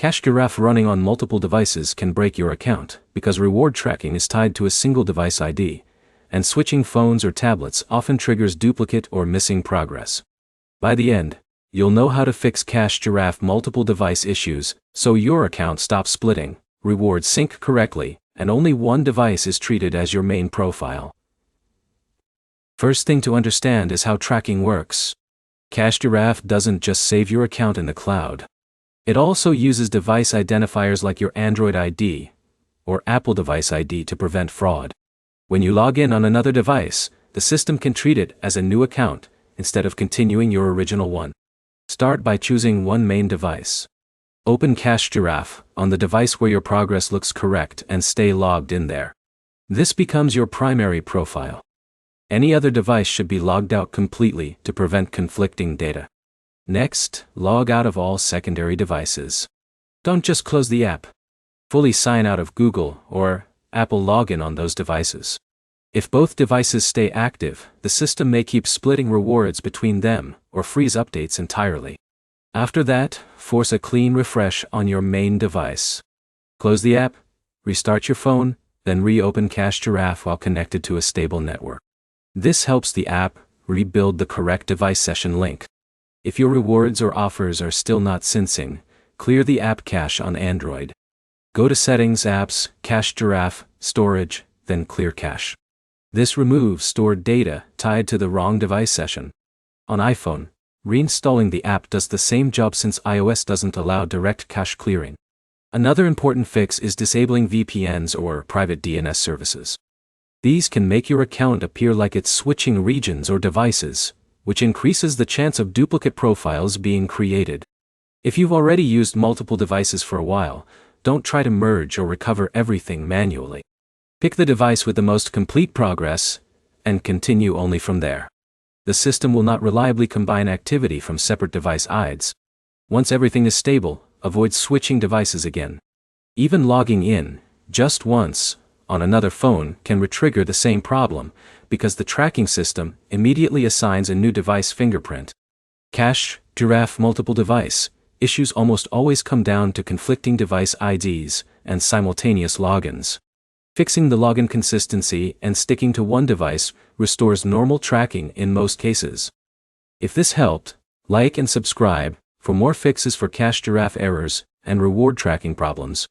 Cache Giraffe running on multiple devices can break your account, because reward tracking is tied to a single device ID, and switching phones or tablets often triggers duplicate or missing progress. By the end, you'll know how to fix Cache Giraffe multiple device issues, so your account stops splitting, rewards sync correctly, and only one device is treated as your main profile. First thing to understand is how tracking works. Cache Giraffe doesn't just save your account in the cloud. It also uses device identifiers like your Android ID or Apple device ID to prevent fraud. When you log in on another device, the system can treat it as a new account instead of continuing your original one. Start by choosing one main device. Open Cache Giraffe on the device where your progress looks correct and stay logged in there. This becomes your primary profile. Any other device should be logged out completely to prevent conflicting data. Next, log out of all secondary devices. Don't just close the app. Fully sign out of Google or Apple login on those devices. If both devices stay active, the system may keep splitting rewards between them or freeze updates entirely. After that, force a clean refresh on your main device. Close the app, restart your phone, then reopen Cache Giraffe while connected to a stable network. This helps the app rebuild the correct device session link. If your rewards or offers are still not syncing, clear the app cache on Android. Go to Settings, Apps, Cache Giraffe, Storage, then Clear Cache. This removes stored data tied to the wrong device session. On iPhone, reinstalling the app does the same job since iOS doesn't allow direct cache clearing. Another important fix is disabling VPNs or private DNS services. These can make your account appear like it's switching regions or devices, which increases the chance of duplicate profiles being created. If you've already used multiple devices for a while, don't try to merge or recover everything manually. Pick the device with the most complete progress, and continue only from there. The system will not reliably combine activity from separate device IDs. Once everything is stable, avoid switching devices again. Even logging in, just once, on another phone can retrigger the same problem, because the tracking system immediately assigns a new device fingerprint. Cache Giraffe multiple device issues almost always come down to conflicting device IDs and simultaneous logins. Fixing the login consistency and sticking to one device restores normal tracking in most cases. If this helped, like and subscribe for more fixes for Cache Giraffe errors and reward tracking problems.